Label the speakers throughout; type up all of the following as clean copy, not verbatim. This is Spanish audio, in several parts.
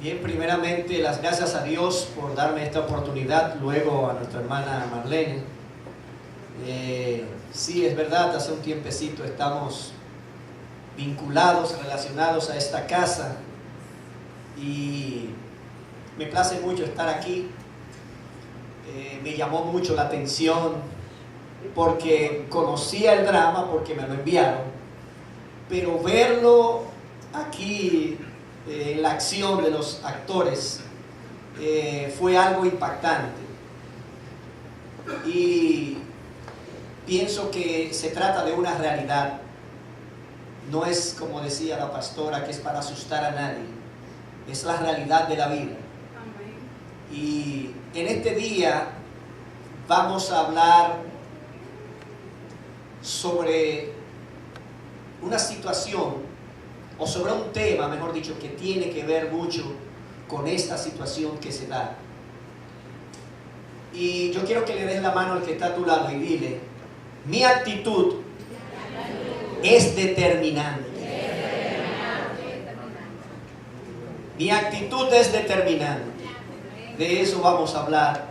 Speaker 1: Bien, primeramente las gracias a Dios por darme esta oportunidad, luego a nuestra hermana Marlene. Sí, es verdad, hace un tiempecito estamos vinculados, relacionados a esta casa y me place mucho estar aquí. Me llamó mucho la atención porque conocía el drama, porque me lo enviaron, pero verlo aquí en la acción de los actores fue algo impactante, y pienso que se trata de una realidad. No es, como decía la pastora, que es para asustar a nadie, es la realidad de la vida. Y en este día vamos a hablar sobre una situación, o sobre un tema, mejor dicho, que tiene que ver mucho con esta situación que se da. Y yo quiero que le des la mano al que está a tu lado y dile: mi actitud es determinante. Mi actitud es determinante. De eso vamos a hablar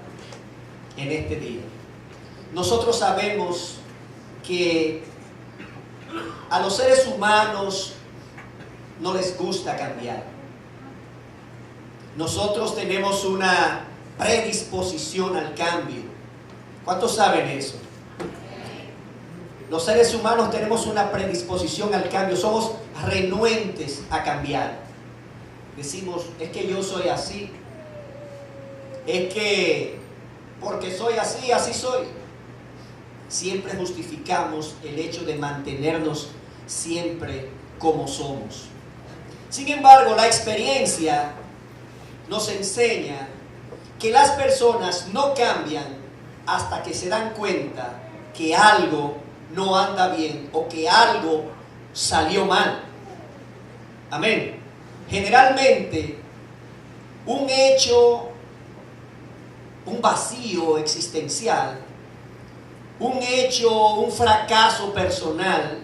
Speaker 1: en este día. Nosotros sabemos que a los seres humanos no les gusta cambiar. Nosotros tenemos una predisposición al cambio. ¿Cuántos saben eso? Los seres humanos tenemos una predisposición al cambio. Somos renuentes a cambiar. Decimos: es que yo soy así. Es que porque soy así, así soy. Siempre justificamos el hecho de mantenernos siempre como somos. Sin embargo, la experiencia nos enseña que las personas no cambian hasta que se dan cuenta que algo no anda bien o que algo salió mal. Amén. Generalmente, un hecho, un vacío existencial, un hecho, un fracaso personal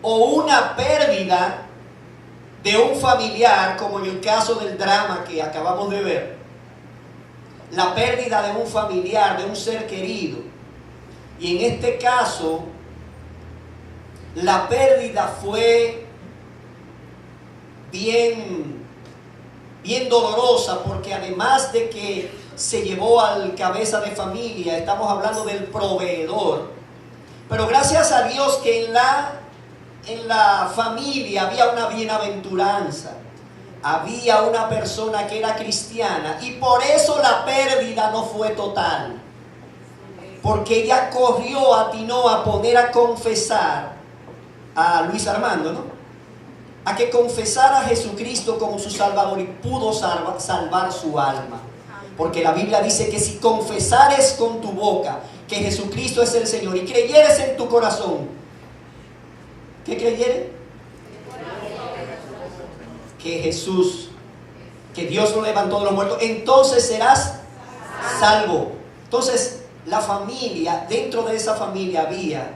Speaker 1: o una pérdida de un familiar, como en el caso del drama que acabamos de ver, la pérdida de un familiar, de un ser querido, y en este caso la pérdida fue bien dolorosa, porque además de que se llevó al cabeza de familia, estamos hablando del proveedor, pero gracias a Dios que en la familia había una bienaventuranza, había una persona que era cristiana, y por eso la pérdida no fue total, porque ella corrió, atinó a poner a confesar a Luis Armando, ¿no? A que confesara a Jesucristo como su Salvador, y pudo salvar su alma. Porque la Biblia dice que si confesares con tu boca que Jesucristo es el Señor y creyeres en tu corazón, ¿qué creyeres? Que Jesús, que Dios lo levantó de los muertos, entonces serás salvo. Entonces, la familia, dentro de esa familia había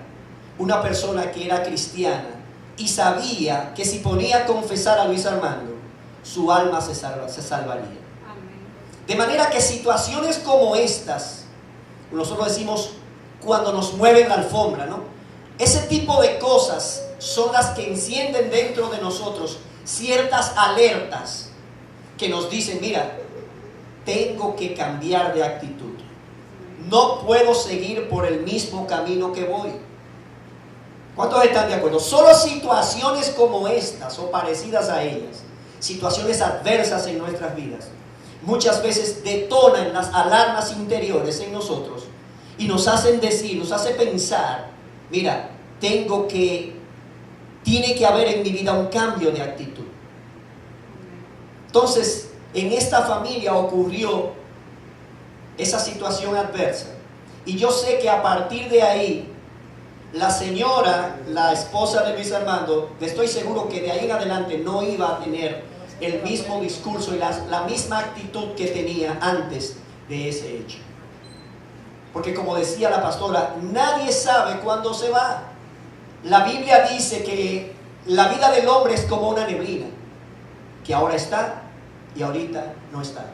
Speaker 1: una persona que era cristiana y sabía que si ponía a confesar a Luis Armando, su alma se salvaría. De manera que situaciones como estas, nosotros decimos cuando nos mueven la alfombra, ¿no? Ese tipo de cosas son las que encienden dentro de nosotros ciertas alertas que nos dicen: mira, tengo que cambiar de actitud. No puedo seguir por el mismo camino que voy. ¿Cuántos están de acuerdo? Solo situaciones como estas o parecidas a ellas, situaciones adversas en nuestras vidas, muchas veces detonan las alarmas interiores en nosotros y nos hacen decir, nos hace pensar: mira, tiene que haber en mi vida un cambio de actitud. Entonces, en esta familia ocurrió esa situación adversa, y yo sé que a partir de ahí, la señora, la esposa de Luis Armando, estoy seguro que de ahí en adelante no iba a tener el mismo discurso y la misma actitud que tenía antes de ese hecho. Porque, como decía la pastora, nadie sabe cuándo se va. La Biblia dice que la vida del hombre es como una neblina, que ahora está y ahorita no está.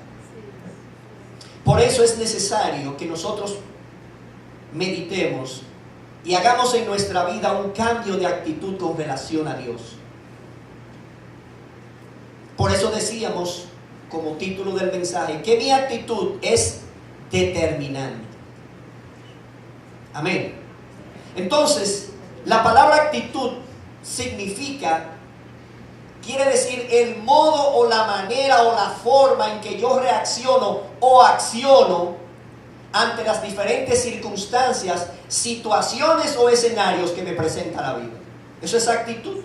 Speaker 1: Por eso es necesario que nosotros meditemos y hagamos en nuestra vida un cambio de actitud con relación a Dios. Por eso decíamos, como título del mensaje, que mi actitud es determinante. Amén. Entonces, la palabra actitud quiere decir el modo o la manera o la forma en que yo reacciono o acciono ante las diferentes circunstancias, situaciones o escenarios que me presenta la vida. Eso es actitud.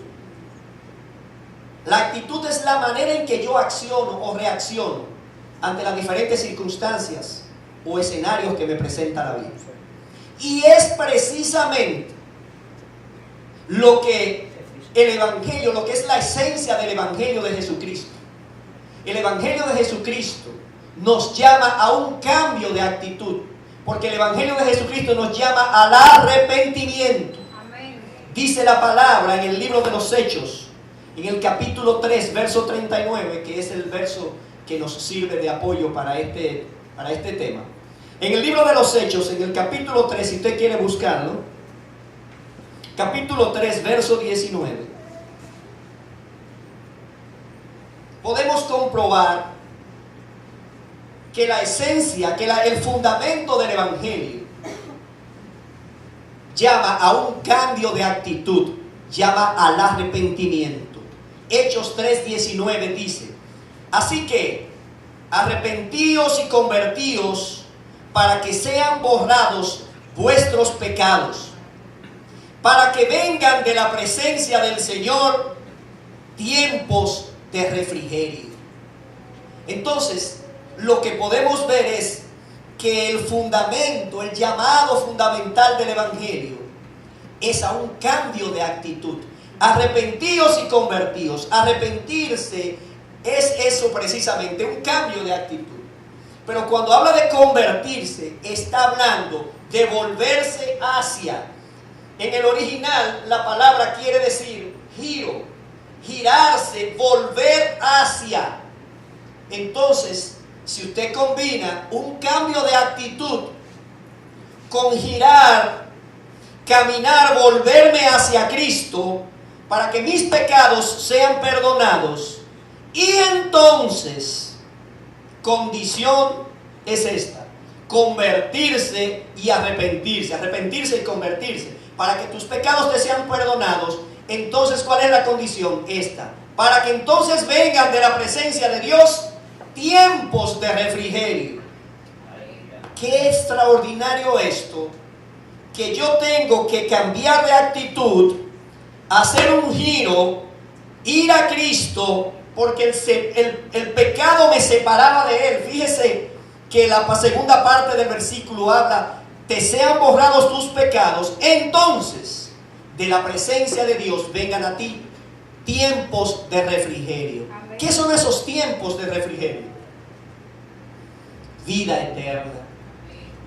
Speaker 1: La actitud es la manera en que yo acciono o reacciono ante las diferentes circunstancias o escenarios que me presenta la vida. Y es precisamente lo que el Evangelio, lo que es la esencia del Evangelio de Jesucristo. El Evangelio de Jesucristo nos llama a un cambio de actitud, porque el Evangelio de Jesucristo nos llama al arrepentimiento. Amén. Dice la palabra en el libro de los Hechos, en el capítulo 3, verso 39, que es el verso que nos sirve de apoyo para este tema. En el libro de los Hechos, en el capítulo 3, si usted quiere buscarlo, capítulo 3, verso 19, podemos comprobar que la esencia, el fundamento del Evangelio llama a un cambio de actitud, llama al arrepentimiento. Hechos 3:19 dice: así que arrepentíos y convertíos para que sean borrados vuestros pecados, para que vengan de la presencia del Señor tiempos de refrigerio. Entonces, lo que podemos ver es que el fundamento, el llamado fundamental del Evangelio es a un cambio de actitud. Arrepentíos y convertíos. Arrepentirse es eso precisamente, un cambio de actitud. Pero cuando habla de convertirse, está hablando de volverse hacia. En el original, la palabra quiere decir giro, girarse, volver hacia. Entonces, si usted combina un cambio de actitud con girar, caminar, volverme hacia Cristo, para que mis pecados sean perdonados, y entonces, condición es esta: convertirse y arrepentirse, arrepentirse y convertirse, para que tus pecados te sean perdonados. Entonces, ¿cuál es la condición? Esta: para que entonces vengan de la presencia de Dios tiempos de refrigerio. Qué extraordinario esto, que yo tengo que cambiar de actitud, hacer un giro, ir a Cristo, porque el pecado me separaba de Él. Fíjese que la segunda parte del versículo habla: te sean borrados tus pecados, entonces de la presencia de Dios vengan a ti tiempos de refrigerio. Amén. ¿Qué son esos tiempos de refrigerio? Vida eterna,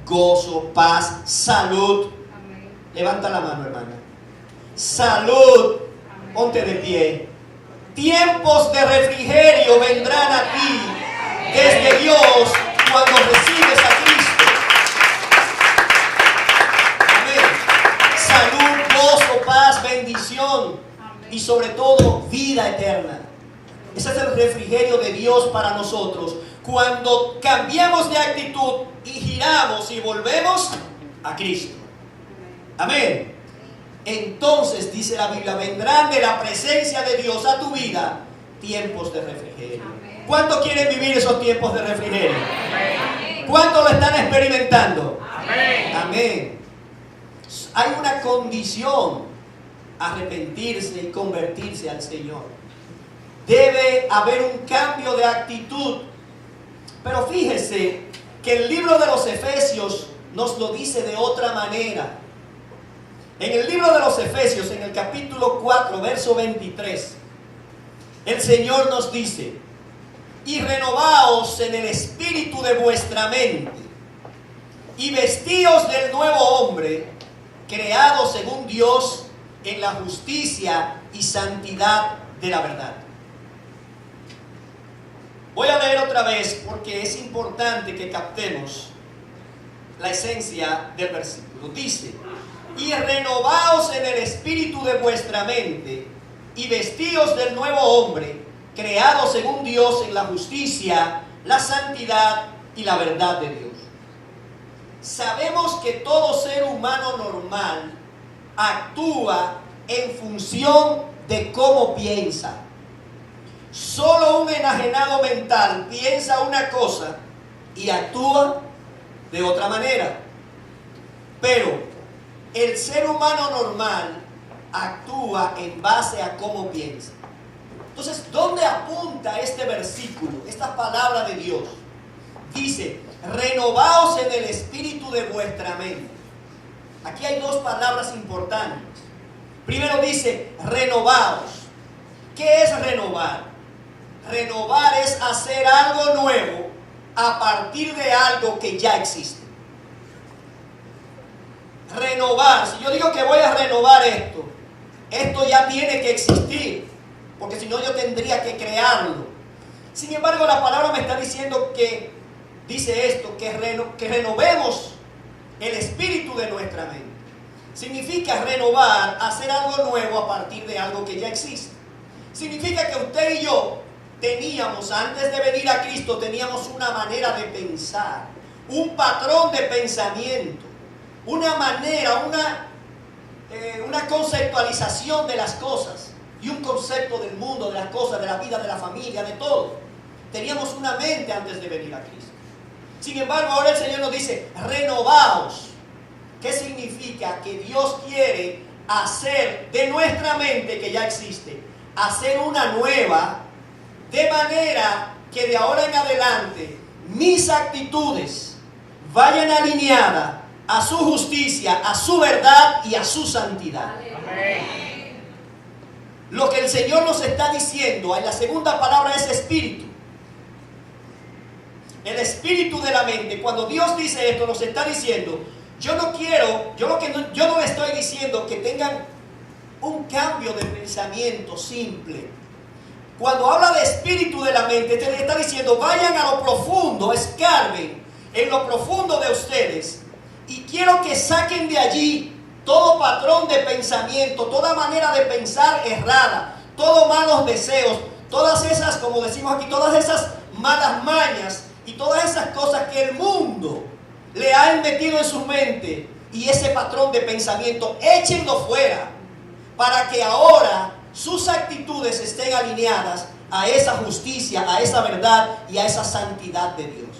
Speaker 1: gozo, paz, salud. Amén. Levanta la mano, hermana. Salud. Amén. Ponte de pie. Tiempos de refrigerio vendrán a ti desde Dios cuando recibes a Cristo. Amén. Salud, gozo, paz, bendición. Amén. Y sobre todo vida eterna. Ese es el refrigerio de Dios para nosotros cuando cambiamos de actitud y giramos y volvemos a Cristo. Amén. Entonces, dice la Biblia, vendrán de la presencia de Dios a tu vida tiempos de refrigerio. Amén. ¿Cuántos quieren vivir esos tiempos de refrigerio? Amén. ¿Cuántos lo están experimentando? Amén. Amén. Hay una condición: arrepentirse y convertirse al Señor. Debe haber un cambio de actitud. Pero fíjese que el libro de los Efesios nos lo dice de otra manera. En el libro de los Efesios, en el capítulo 4, verso 23, el Señor nos dice: y renovaos en el espíritu de vuestra mente, y vestíos del nuevo hombre, creado según Dios en la justicia y santidad de la verdad. Voy a leer otra vez porque es importante que captemos la esencia del versículo. Dice: y renovaos en el espíritu de vuestra mente, y vestíos del nuevo hombre, creado según Dios en la justicia, la santidad y la verdad de Dios. Sabemos que todo ser humano normal actúa en función de cómo piensa. Solo un enajenado mental piensa una cosa y actúa de otra manera. Pero el ser humano normal actúa en base a cómo piensa. Entonces, ¿dónde apunta este versículo, esta palabra de Dios? Dice: renovaos en el espíritu de vuestra mente. Aquí hay dos palabras importantes. Primero dice renovaos. ¿Qué es renovar? Renovar es hacer algo nuevo a partir de algo que ya existe. Renovar, si yo digo que voy a renovar esto ya tiene que existir, porque si no yo tendría que crearlo. Sin embargo, la palabra me está diciendo que dice esto, que renovemos el espíritu de nuestra mente. Significa renovar, hacer algo nuevo a partir de algo que ya existe. Significa que usted y yo teníamos, antes de venir a Cristo, teníamos una manera de pensar, un patrón de pensamiento, una manera, una conceptualización de las cosas y un concepto del mundo, de las cosas, de la vida, de la familia, de todo. Teníamos una mente antes de venir a Cristo. Sin embargo, ahora el Señor nos dice: renovaos. ¿Qué significa? Que Dios quiere hacer de nuestra mente que ya existe, hacer una nueva, de manera que de ahora en adelante mis actitudes vayan alineadas a su justicia, a su verdad y a su santidad. Amén. Lo que el Señor nos está diciendo en la segunda palabra es espíritu. El espíritu de la mente. Cuando Dios dice esto, nos está diciendo: yo no le estoy diciendo que tengan un cambio de pensamiento simple. Cuando habla de espíritu de la mente, te está diciendo: vayan a lo profundo, escarben en lo profundo de ustedes, y quiero que saquen de allí todo patrón de pensamiento, toda manera de pensar errada, todos malos deseos, todas esas, como decimos aquí, todas esas malas mañas y todas esas cosas que el mundo le ha metido en su mente, y ese patrón de pensamiento, échenlo fuera, para que ahora sus actitudes estén alineadas a esa justicia, a esa verdad y a esa santidad de Dios.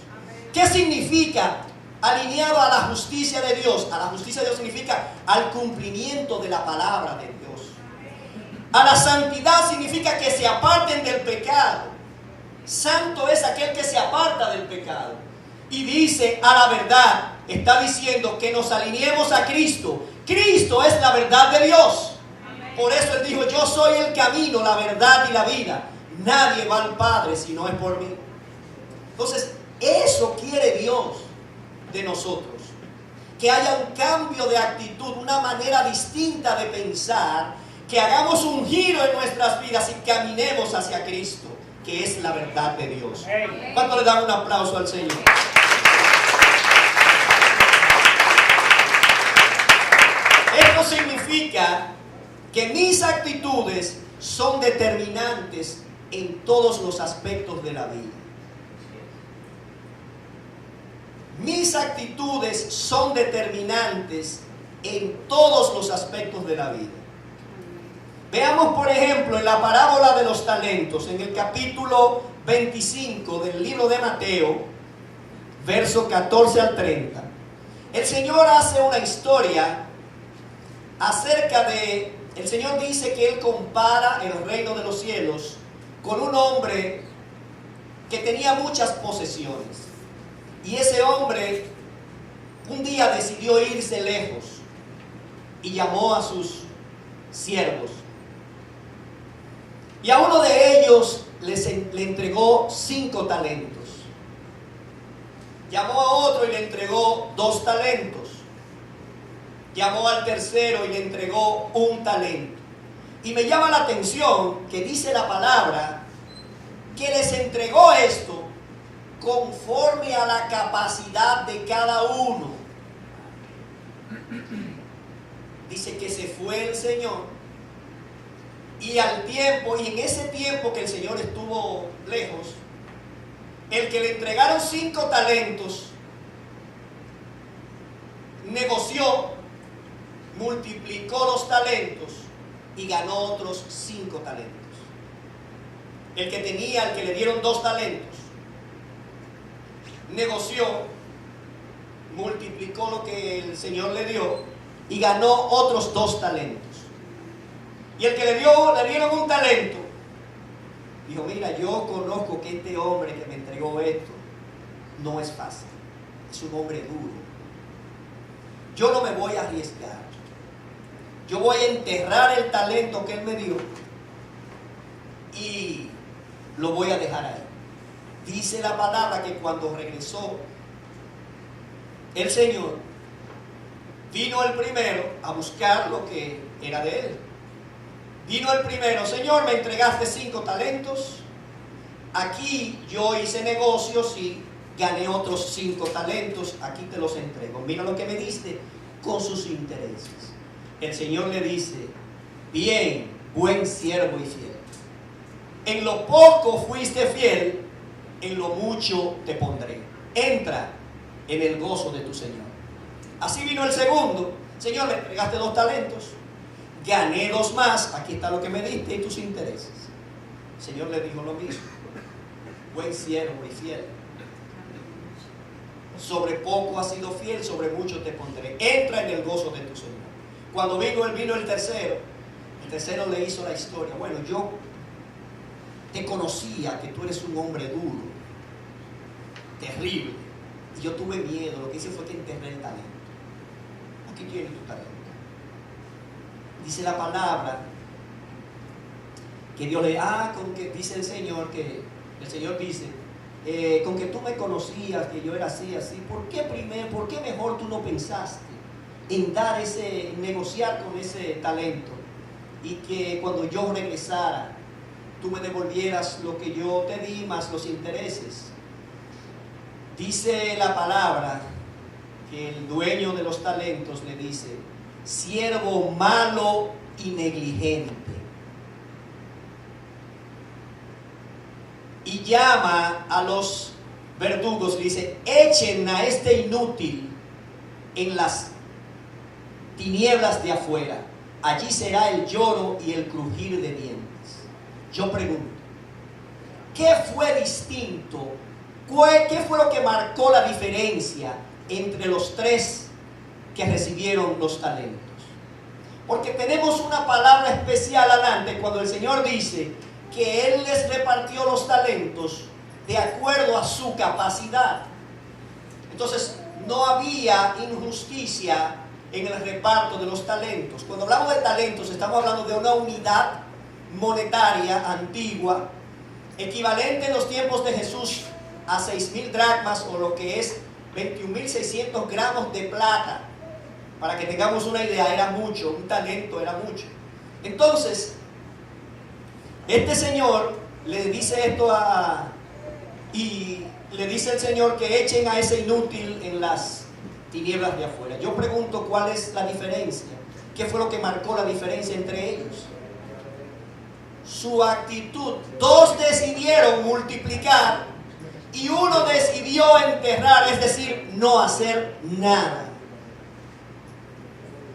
Speaker 1: ¿Qué significa alineado a la justicia de Dios? A la justicia de Dios significa al cumplimiento de la palabra de Dios. A la santidad significa que se aparten del pecado. Santo es aquel que se aparta del pecado. Y dice a la verdad, está diciendo que nos alineemos a Cristo. Cristo es la verdad de Dios. Por eso Él dijo: yo soy el camino, la verdad y la vida. Nadie va al Padre si no es por mí. Entonces, eso quiere Dios de nosotros. Que haya un cambio de actitud, una manera distinta de pensar, que hagamos un giro en nuestras vidas y caminemos hacia Cristo, que es la verdad de Dios. ¿Cuánto le dan un aplauso al Señor? Esto significa que mis actitudes son determinantes en todos los aspectos de la vida. Mis actitudes son determinantes en todos los aspectos de la vida. Veamos, por ejemplo, en la parábola de los talentos, en el capítulo 25 del libro de Mateo, verso 14 al 30. El Señor hace una historia acerca de... El Señor dice que Él compara el reino de los cielos con un hombre que tenía muchas posesiones. Y ese hombre un día decidió irse lejos y llamó a sus siervos. Y a uno de ellos le entregó 5 talentos. Llamó a otro y le entregó 2 talentos. Llamó al tercero y le entregó 1 talento. Y me llama la atención que dice la palabra que les entregó esto conforme a la capacidad de cada uno. Dice que se fue el Señor y al tiempo, y en ese tiempo que el Señor estuvo lejos, el que le entregaron 5 talentos negoció, multiplicó los talentos y ganó otros 5 talentos. El que le dieron 2 talentos, negoció, multiplicó lo que el Señor le dio y ganó otros 2 talentos. Y el que le dieron 1 talento, dijo: mira, yo conozco que este hombre que me entregó esto no es fácil, es un hombre duro. Yo no me voy a arriesgar. Yo voy a enterrar el talento que él me dio y lo voy a dejar ahí. Dice la palabra que cuando regresó el Señor, vino el primero a buscar lo que era de él. Vino el primero: Señor, me entregaste 5 talentos. Aquí yo hice negocios y gané otros 5 talentos. Aquí te los entrego. Mira lo que me diste con sus intereses. El Señor le dice: bien, buen siervo y fiel. En lo poco fuiste fiel, en lo mucho te pondré. Entra en el gozo de tu Señor. Así vino el segundo: Señor, me entregaste 2 talentos, gané 2 más, aquí está lo que me diste y tus intereses. El Señor le dijo lo mismo: buen siervo y fiel. Sobre poco has sido fiel, sobre mucho te pondré. Entra en el gozo de tu Señor. Cuando vino el tercero le hizo la historia: bueno, yo te conocía que tú eres un hombre duro, terrible, y yo tuve miedo. Lo que hice fue que enterré el talento. Aquí tienes tu talento. Dice la palabra que Dios con que dice el Señor, que el Señor dice: con que tú me conocías, que yo era así, ¿por qué mejor tú no pensaste en negociar con ese talento, y que cuando yo regresara tú me devolvieras lo que yo te di más los intereses? Dice la palabra que el dueño de los talentos le dice: siervo malo y negligente. Y llama a los verdugos y dice: echen a este inútil en las tinieblas de afuera. Allí será el lloro y el crujir de dientes. Yo pregunto, ¿qué fue distinto? ¿Qué fue lo que marcó la diferencia entre los 3 que recibieron los talentos? Porque tenemos una palabra especial adelante cuando el Señor dice que Él les repartió los talentos de acuerdo a su capacidad. Entonces, no había injusticia en el reparto de los talentos. Cuando hablamos de talentos, estamos hablando de una unidad monetaria antigua, equivalente en los tiempos de Jesús a 6,000 dracmas, o lo que es 21,600 gramos de plata. Para que tengamos una idea, era mucho, un talento era mucho. Entonces, este señor le dice esto y le dice el Señor que echen a ese inútil en las tinieblas de afuera. Yo pregunto, ¿cuál es la diferencia? ¿Qué fue lo que marcó la diferencia entre ellos? Su actitud. 2 decidieron multiplicar y 1 decidió enterrar, es decir, no hacer nada.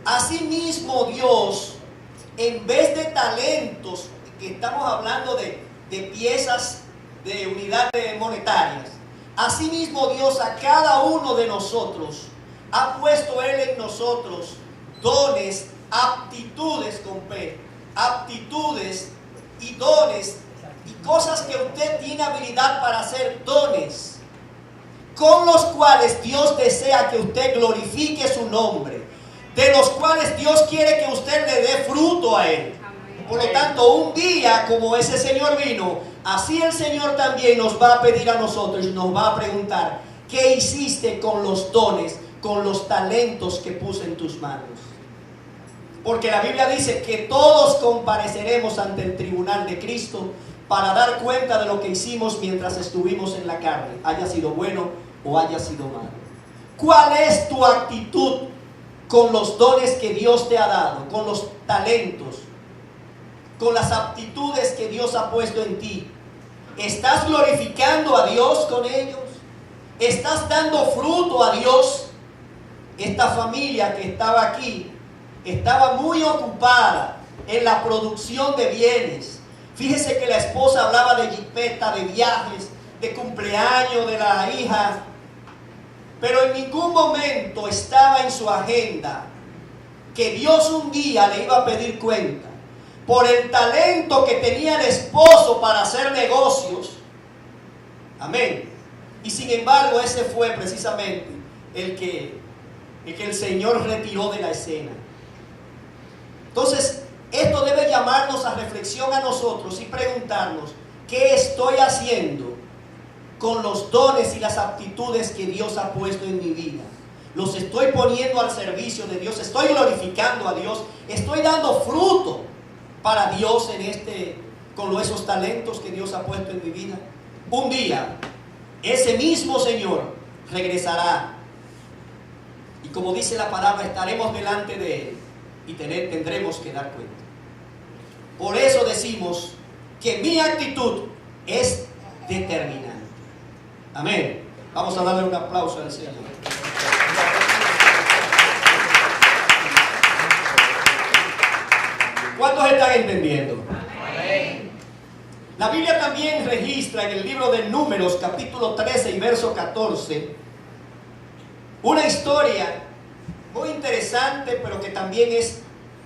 Speaker 1: Asimismo, Dios, en vez de talentos, que estamos hablando de piezas de unidades monetarias, asimismo Dios a cada uno de nosotros ha puesto Él en nosotros dones, aptitudes con P, aptitudes y dones y cosas que usted tiene habilidad para hacer, dones con los cuales Dios desea que usted glorifique su nombre, de los cuales Dios quiere que usted le dé fruto a Él. Por lo tanto, un día como ese Señor vino, así el Señor también nos va a pedir a nosotros y nos va a preguntar: ¿qué hiciste con los dones, con los talentos que puse en tus manos? Porque la Biblia dice que todos compareceremos ante el tribunal de Cristo para dar cuenta de lo que hicimos mientras estuvimos en la carne, haya sido bueno o haya sido malo. ¿Cuál es tu actitud con los dones que Dios te ha dado, con los talentos, con las aptitudes que Dios ha puesto en ti? ¿Estás glorificando a Dios con ellos? ¿Estás dando fruto a Dios? Esta familia que estaba aquí estaba muy ocupada en la producción de bienes. Fíjese que la esposa hablaba de jipeta, de viajes, de cumpleaños de la hija, pero en ningún momento estaba en su agenda que Dios un día le iba a pedir cuenta por el talento que tenía el esposo para hacer negocios. Amén. Y sin embargo, ese fue precisamente el que el Señor retiró de la escena. Entonces, esto debe llamarnos a reflexión a nosotros y preguntarnos: ¿qué estoy haciendo con los dones y las aptitudes que Dios ha puesto en mi vida? ¿Los estoy poniendo al servicio de Dios? ¿Estoy glorificando a Dios? ¿Estoy dando fruto para Dios con esos talentos que Dios ha puesto en mi vida? Un día, ese mismo Señor regresará. Y como dice la palabra, estaremos delante de Él y tendremos que dar cuenta. Por eso decimos que mi actitud es determinante. Amén. Vamos a darle un aplauso al Señor. ¿Cuántos están entendiendo? Amén. La Biblia también registra en el libro de Números, capítulo 13 y verso 14, una historia muy interesante, pero que también es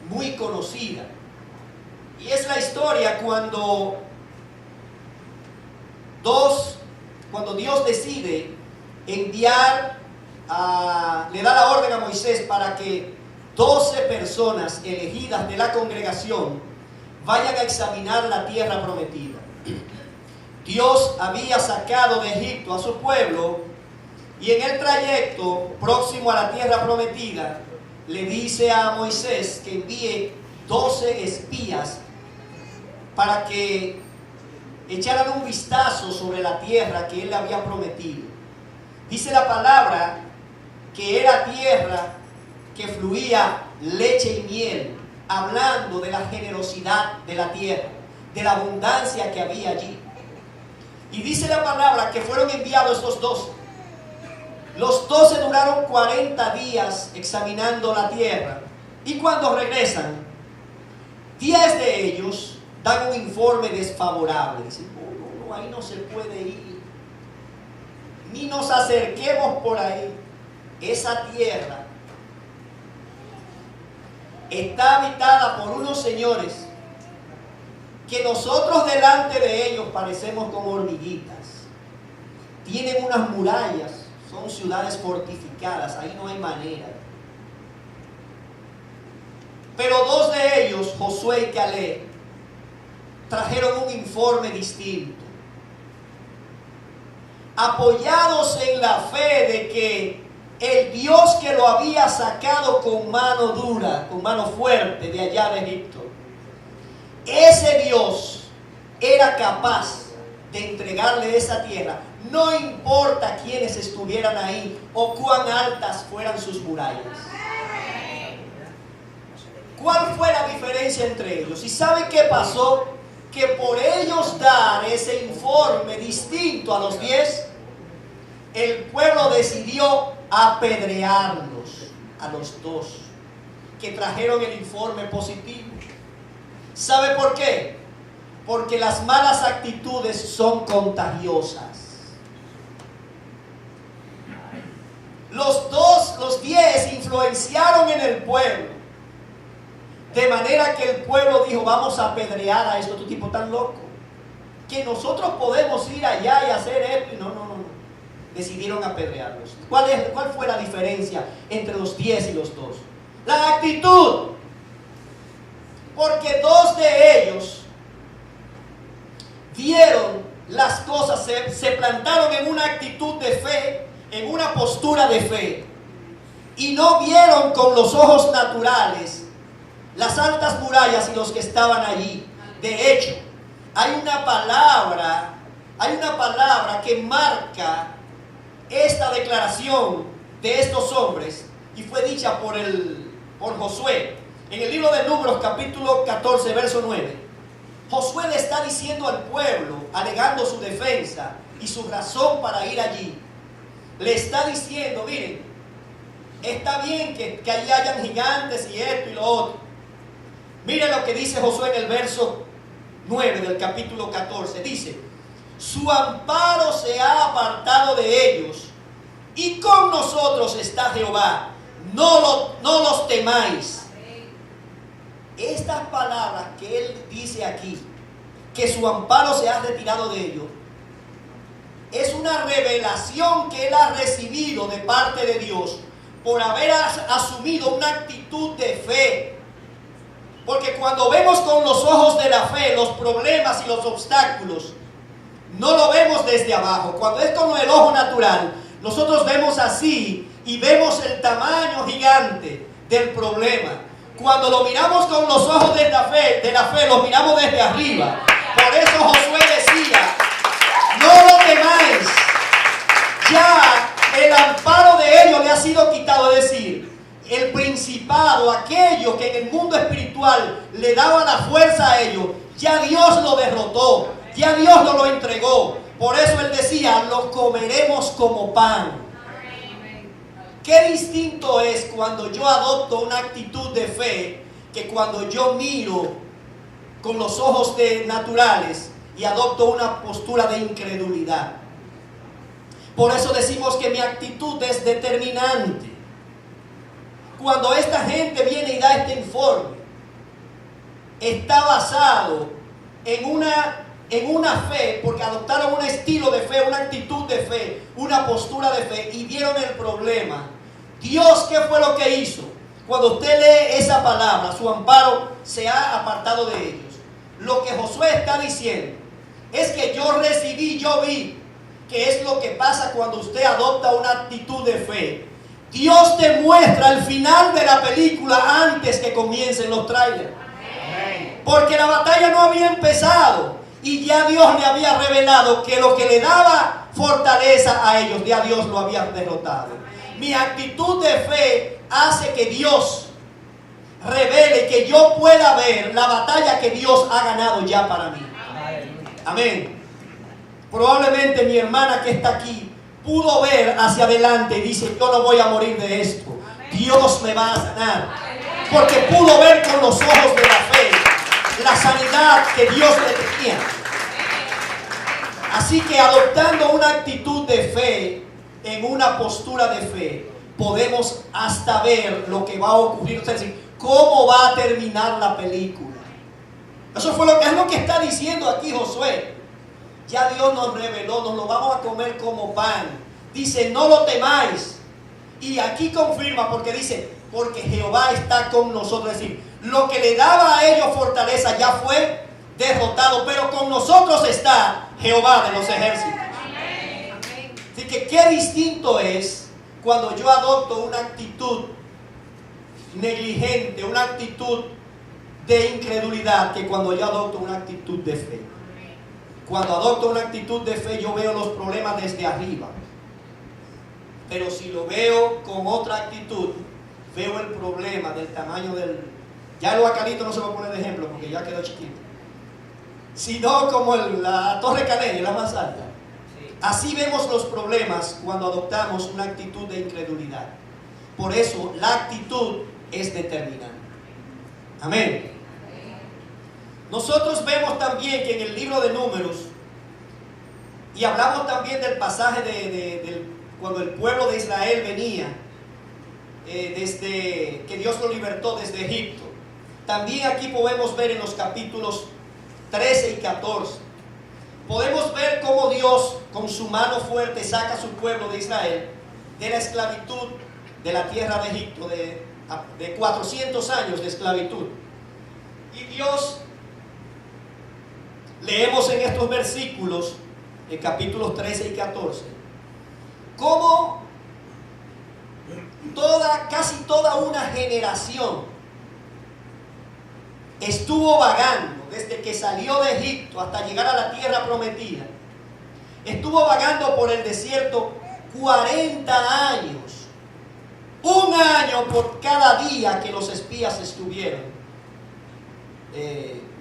Speaker 1: muy conocida. Y es la historia cuando Dios decide enviar, le da la orden a Moisés para que 12 personas elegidas de la congregación vayan a examinar la tierra prometida. Dios había sacado de Egipto a su pueblo, y en el trayecto próximo a la tierra prometida le dice a Moisés que envíe 12 espías para que echaran un vistazo sobre la tierra que él le había prometido. Dice la palabra que era tierra que fluía leche y miel, hablando de la generosidad de la tierra, de la abundancia que había allí. Y dice la palabra que fueron enviados estos 12. Los 12 duraron 40 días examinando la tierra, y cuando regresan, 10 de ellos dan un informe desfavorable. Dicen: no, ahí no se puede ir, ni nos acerquemos por ahí. Esa tierra está habitada por unos señores que nosotros delante de ellos parecemos como hormiguitas. Tienen unas murallas, son ciudades fortificadas, ahí no hay manera. Pero 2 de ellos, Josué y Caleb, trajeron un informe distinto, apoyados en la fe de que el Dios que lo había sacado con mano dura, con mano fuerte de allá de Egipto, ese Dios era capaz de entregarle esa tierra, no importa quiénes estuvieran ahí o cuán altas fueran sus murallas. ¿Cuál fue la diferencia entre ellos? ¿Y saben qué pasó? Que por ellos dar ese informe distinto a los 10, el pueblo decidió apedrearlos a los 2 que trajeron el informe positivo. ¿Sabe por qué? Porque las malas actitudes son contagiosas. Los 10 influenciaron en el pueblo, de manera que el pueblo dijo: vamos a apedrear a estos tipos tan locos, que nosotros podemos ir allá y hacer esto. Y no. Decidieron apedrearlos. ¿Cuál fue la diferencia entre los 10 y los 2? La actitud. Porque 2 de ellos vieron las cosas, se plantaron en una actitud de fe, en una postura de fe, y no vieron con los ojos naturales las altas murallas y los que estaban allí. De hecho, hay una palabra que marca esta declaración de estos hombres y fue dicha por Josué. En el libro de Números, capítulo 14, verso 9, Josué le está diciendo al pueblo, alegando su defensa y su razón para ir allí. Le está diciendo, miren, está bien que allí hayan gigantes y esto y lo otro. Miren lo que dice Josué en el verso 9 del capítulo 14. Dice: su amparo se ha apartado de ellos, y con nosotros está Jehová. No los temáis. Estas palabras que él dice aquí, que su amparo se ha retirado de ellos, es una revelación que él ha recibido de parte de Dios por haber asumido una actitud de fe. Porque cuando vemos con los ojos de la fe los problemas y los obstáculos, no lo vemos desde abajo. Cuando es con el ojo natural, nosotros vemos así y vemos el tamaño gigante del problema. Cuando lo miramos con los ojos de la fe, lo miramos desde arriba. Por eso Josué decía: no lo temáis. Ya el amparo de ellos le ha sido quitado. Es decir, el principado, aquello que en el mundo espiritual le daba la fuerza a ellos, ya Dios lo derrotó, ya Dios nos lo entregó. Por eso él decía: lo comeremos como pan. Qué distinto es cuando yo adopto una actitud de fe que cuando yo miro con los ojos naturales y adopto una postura de incredulidad. Por eso decimos que mi actitud es determinante. Cuando esta gente viene y da este informe, está basado en una fe, porque adoptaron un estilo de fe, una actitud de fe, una postura de fe, y vieron el problema. Dios, ¿qué fue lo que hizo? Cuando usted lee esa palabra, su amparo se ha apartado de ellos. Lo que Josué está diciendo es que yo vi, que es lo que pasa cuando usted adopta una actitud de fe. Dios te muestra el final de la película antes que comiencen los trailers. Porque la batalla no había empezado y ya Dios le había revelado que lo que le daba fortaleza a ellos, ya Dios lo había derrotado. Mi actitud de fe hace que Dios revele, que yo pueda ver la batalla que Dios ha ganado ya para mí. Amén. Probablemente mi hermana que está aquí pudo ver hacia adelante y dice: yo no voy a morir de esto. Dios me va a sanar. Porque pudo ver con los ojos de la fe la sanidad que Dios le tenía. Así que adoptando una actitud de fe, en una postura de fe, podemos hasta ver lo que va a ocurrir, es decir, cómo va a terminar la película. Eso es lo que está diciendo aquí Josué. Ya Dios nos reveló, nos lo vamos a comer como pan. Dice: no lo temáis. Y aquí confirma, porque dice: porque Jehová está con nosotros. Es decir, lo que le daba a ellos fortaleza ya fue derrotado, pero con nosotros está Jehová de los ejércitos. Así que qué distinto es cuando yo adopto una actitud negligente, una actitud de incredulidad, que cuando yo adopto una actitud de fe. Cuando adopto una actitud de fe, yo veo los problemas desde arriba. Pero si lo veo con otra actitud, veo el problema del tamaño del... Ya el Huacalito no se va a poner de ejemplo porque ya quedó chiquito. Sino como la Torre Caney, la más alta. Así vemos los problemas cuando adoptamos una actitud de incredulidad. Por eso la actitud es determinante. Amén. Nosotros vemos también que en el libro de Números, y hablamos también del pasaje cuando el pueblo de Israel venía, desde que Dios lo libertó desde Egipto. También aquí podemos ver en los capítulos 13 y 14. Podemos ver cómo Dios con su mano fuerte saca a su pueblo de Israel de la esclavitud de la tierra de Egipto, de 400 años de esclavitud. Y Dios, leemos en estos versículos, en capítulos 13 y 14, cómo casi toda una generación estuvo vagando desde que salió de Egipto hasta llegar a la tierra prometida, estuvo vagando por el desierto 40 años. Un año por cada día que los espías estuvieron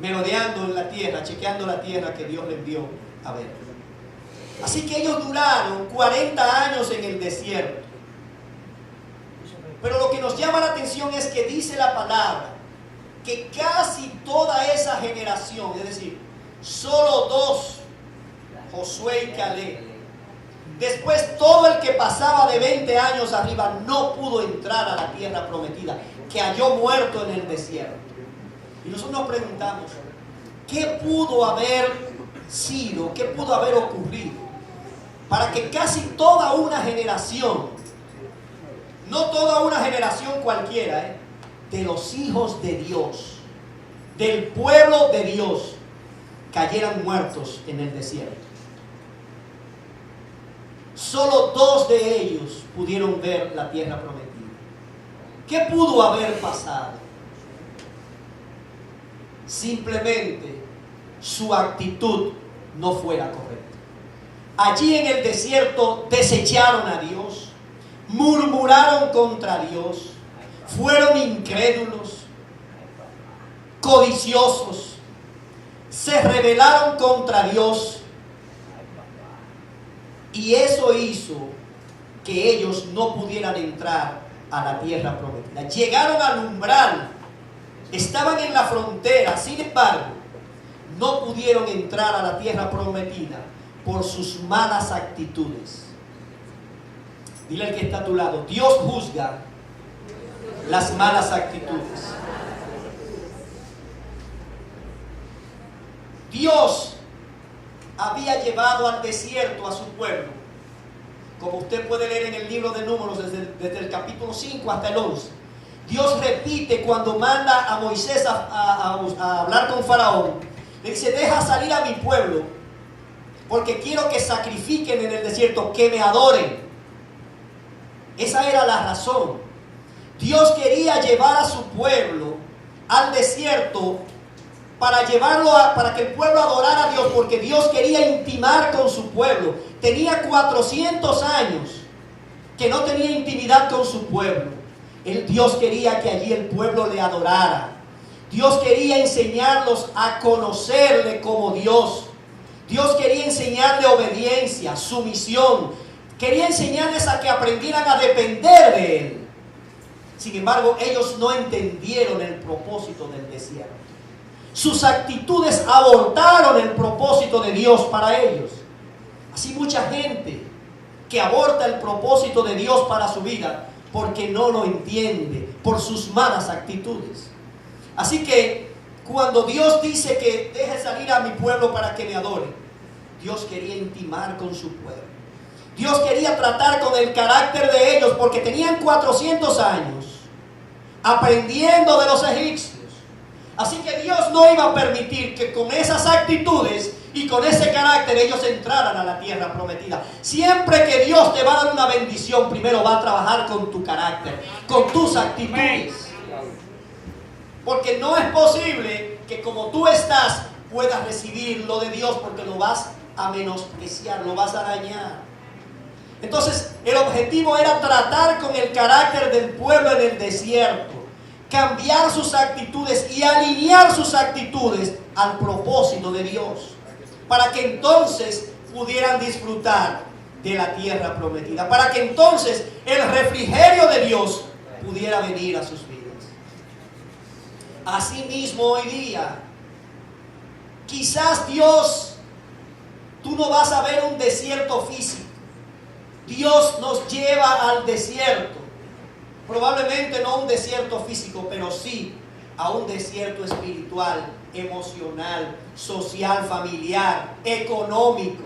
Speaker 1: merodeando en la tierra, chequeando la tierra que Dios les envió a ver. Así que ellos duraron 40 años en el desierto. Pero lo que nos llama la atención es que dice la palabra que casi toda esa generación, es decir, solo dos, Josué y Caleb, después todo el que pasaba de 20 años arriba no pudo entrar a la tierra prometida, cayó muerto en el desierto. Y nosotros nos preguntamos, ¿qué pudo haber sido, qué pudo haber ocurrido para que casi toda una generación, no toda una generación cualquiera, de los hijos de Dios, del pueblo de Dios, cayeran muertos en el desierto? Solo dos de ellos pudieron ver la tierra prometida. ¿Qué pudo haber pasado? Simplemente su actitud no fue la correcta. Allí en el desierto desecharon a Dios, murmuraron contra Dios, fueron incrédulos, codiciosos, se rebelaron contra Dios, y eso hizo que ellos no pudieran entrar a la tierra prometida. Llegaron al umbral, estaban en la frontera, sin embargo, no pudieron entrar a la tierra prometida por sus malas actitudes. Dile al que está a tu lado, Dios juzga las malas actitudes. Dios había llevado al desierto a su pueblo, como usted puede leer en el libro de Números desde el capítulo 5 hasta el 11. Dios repite cuando manda a Moisés a hablar con Faraón. Le dice, deja salir a mi pueblo, porque quiero que sacrifiquen en el desierto, que me adoren. Esa era la razón. Dios quería llevar a su pueblo al desierto para para que el pueblo adorara a Dios, porque Dios quería intimar con su pueblo. Tenía 400 años que no tenía intimidad con su pueblo. Dios quería que allí el pueblo le adorara. Dios quería enseñarlos a conocerle como Dios. Dios quería enseñarle obediencia, sumisión. Quería enseñarles a que aprendieran a depender de Él. Sin embargo, ellos no entendieron el propósito del desierto. Sus actitudes abortaron el propósito de Dios para ellos. Así mucha gente que aborta el propósito de Dios para su vida porque no lo entiende, por sus malas actitudes. Así que cuando Dios dice que deje salir a mi pueblo para que me adore, Dios quería intimar con su pueblo. Dios quería tratar con el carácter de ellos, porque tenían 400 años aprendiendo de los egipcios. Así que Dios no iba a permitir que con esas actitudes y con ese carácter ellos entraran a la tierra prometida. Siempre que Dios te va a dar una bendición, primero va a trabajar con tu carácter, con tus actitudes. Porque no es posible que como tú estás puedas recibir lo de Dios, porque lo vas a menospreciar, lo vas a dañar. Entonces el objetivo era tratar con el carácter del pueblo en el desierto, cambiar sus actitudes y alinear sus actitudes al propósito de Dios, para que entonces pudieran disfrutar de la tierra prometida, para que entonces el refrigerio de Dios pudiera venir a sus vidas. Asimismo hoy día, quizás tú no vas a ver un desierto físico. Dios nos lleva al desierto, probablemente no un desierto físico, pero sí a un desierto espiritual, emocional, social, familiar, económico.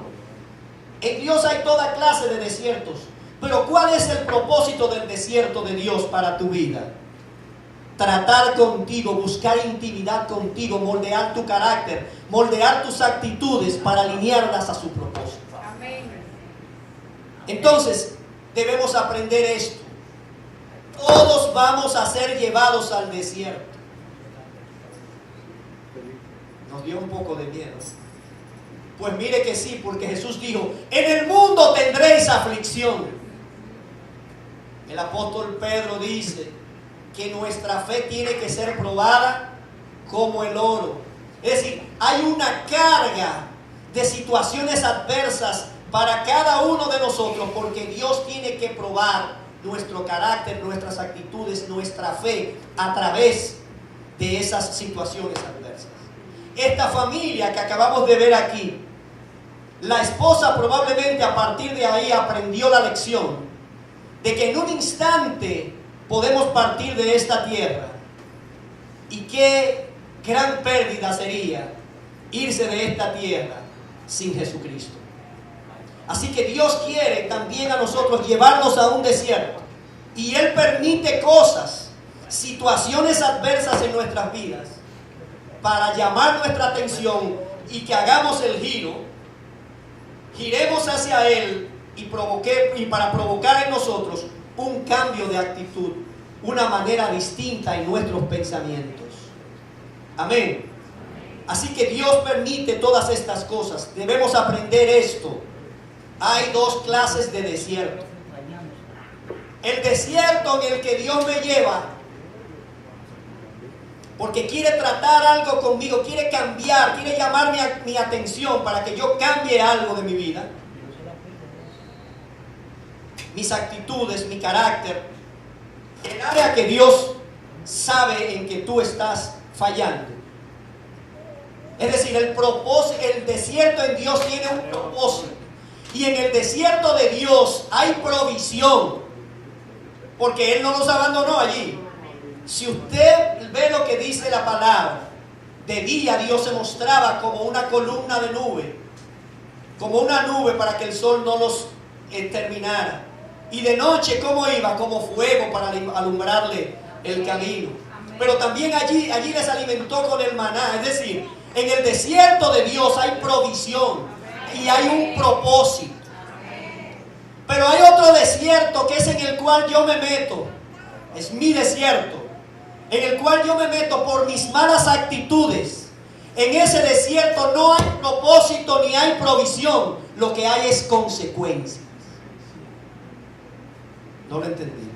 Speaker 1: En Dios hay toda clase de desiertos, pero ¿cuál es el propósito del desierto de Dios para tu vida? Tratar contigo, buscar intimidad contigo, moldear tu carácter, moldear tus actitudes para alinearlas a su propósito. Entonces, debemos aprender esto. Todos vamos a ser llevados al desierto. Nos dio un poco de miedo. Pues mire que sí, porque Jesús dijo, en el mundo tendréis aflicción. El apóstol Pedro dice que nuestra fe tiene que ser probada como el oro. Es decir, hay una carga de situaciones adversas para cada uno de nosotros, porque Dios tiene que probar nuestro carácter, nuestras actitudes, nuestra fe a través de esas situaciones adversas. Esta familia que acabamos de ver aquí, la esposa probablemente a partir de ahí aprendió la lección de que en un instante podemos partir de esta tierra, y qué gran pérdida sería irse de esta tierra sin Jesucristo. Así que Dios quiere también a nosotros llevarnos a un desierto, y Él permite cosas, situaciones adversas en nuestras vidas para llamar nuestra atención y que hagamos el giro, giremos hacia Él y para provocar en nosotros un cambio de actitud, una manera distinta en nuestros pensamientos. Amén. Así que Dios permite todas estas cosas. Debemos aprender esto. Hay dos clases de desierto. El desierto en el que Dios me lleva porque quiere tratar algo conmigo, quiere cambiar, quiere llamar mi atención para que yo cambie algo de mi vida, mis actitudes, mi carácter, el área que Dios sabe en que tú estás fallando. Es decir, el desierto en Dios tiene un propósito, y en el desierto de Dios hay provisión, porque Él no nos abandonó allí. Si usted ve lo que dice la palabra, de día Dios se mostraba como una columna de nube, como una nube para que el sol no los terminara. Y de noche, ¿cómo iba? Como fuego para alumbrarle el camino. Pero también allí les alimentó con el maná. Es decir, en el desierto de Dios hay provisión y hay un propósito. Pero hay otro desierto que es en el cual yo me meto. Es mi desierto, en el cual yo me meto por mis malas actitudes. En ese desierto no hay propósito ni hay provisión. Lo que hay es consecuencias. No lo entendimos.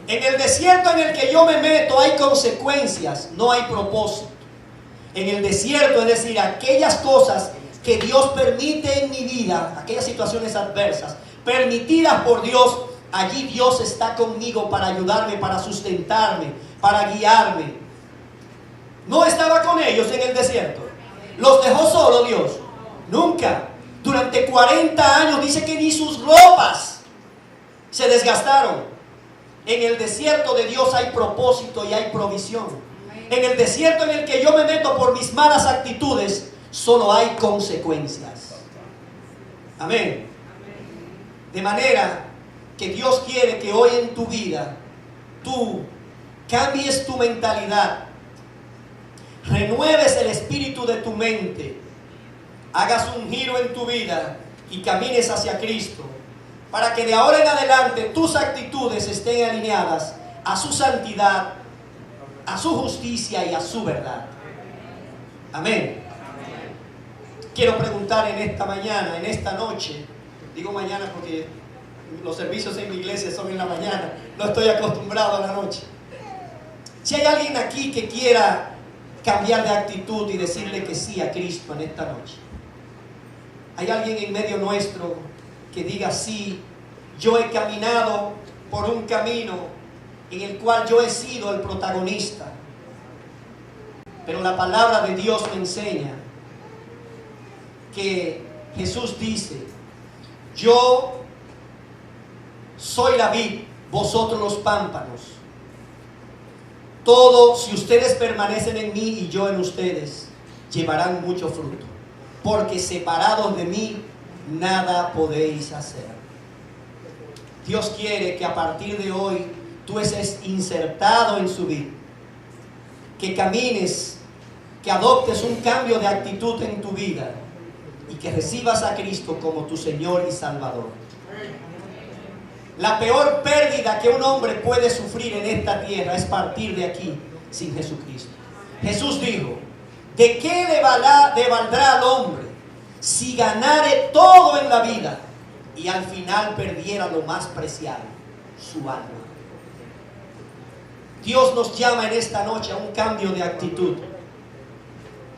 Speaker 1: En el desierto en el que yo me meto hay consecuencias, no hay propósito. En el desierto, es decir, aquellas cosas que Dios permite en mi vida, aquellas situaciones adversas, permitidas por Dios, allí Dios está conmigo para ayudarme, para sustentarme, para guiarme. No estaba con ellos en el desierto. ¿Los dejó solo Dios? Nunca. Durante 40 años dice que ni sus ropas se desgastaron. En el desierto de Dios hay propósito y hay provisión. En el desierto en el que yo me meto por mis malas actitudes, solo hay consecuencias. Amén. De manera que Dios quiere que hoy en tu vida tú cambies tu mentalidad, renueves el espíritu de tu mente, hagas un giro en tu vida y camines hacia Cristo, para que de ahora en adelante tus actitudes estén alineadas a su santidad, a su justicia y a su verdad. Amén. Quiero preguntar en esta mañana, en esta noche, digo mañana porque los servicios en mi iglesia son en la mañana, no estoy acostumbrado a la noche. Si hay alguien aquí que quiera cambiar de actitud y decirle que sí a Cristo en esta noche, hay alguien en medio nuestro que diga: sí, yo he caminado por un camino en el cual yo he sido el protagonista, pero la palabra de Dios me enseña que Jesús dice: yo soy la vid, vosotros los pámpanos. Todo, si ustedes permanecen en mí y yo en ustedes, llevarán mucho fruto, porque separados de mí nada podéis hacer. Dios quiere que a partir de hoy tú estés insertado en su vida, que camines, que adoptes un cambio de actitud en tu vida y que recibas a Cristo como tu Señor y Salvador. La peor pérdida que un hombre puede sufrir en esta tierra es partir de aquí sin Jesucristo. Jesús dijo: ¿De qué le valdrá al hombre si ganare todo en la vida y al final perdiera lo más preciado, su alma? Dios nos llama en esta noche a un cambio de actitud.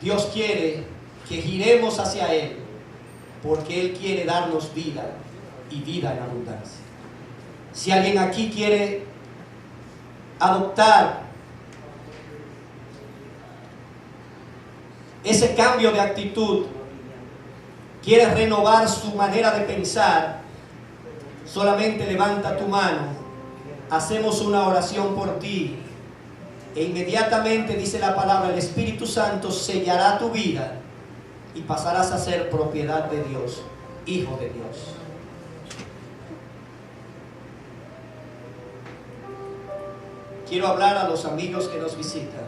Speaker 1: Dios quiere que giremos hacia Él, porque Él quiere darnos vida y vida en abundancia. Si alguien aquí quiere adoptar ese cambio de actitud, quiere renovar su manera de pensar, solamente levanta tu mano, hacemos una oración por ti e inmediatamente dice la palabra, el Espíritu Santo sellará tu vida y pasarás a ser propiedad de Dios, hijo de Dios. Quiero hablar a los amigos que nos visitan.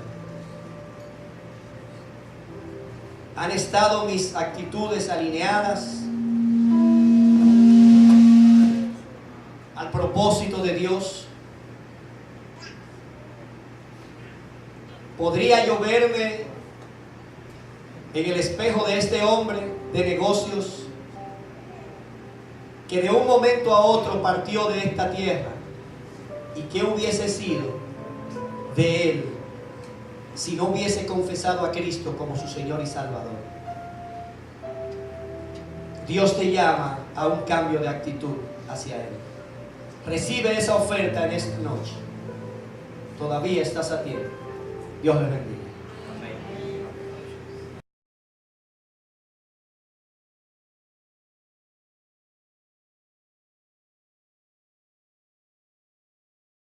Speaker 1: ¿Han estado mis actitudes alineadas al propósito de Dios? ¿Podría yo verme en el espejo de este hombre de negocios que de un momento a otro partió de esta tierra? ¿Y qué hubiese sido de él si no hubiese confesado a Cristo como su Señor y Salvador? Dios te llama a un cambio de actitud hacia Él. Recibe esa oferta en esta noche. Todavía estás a tiempo. Dios le bendiga.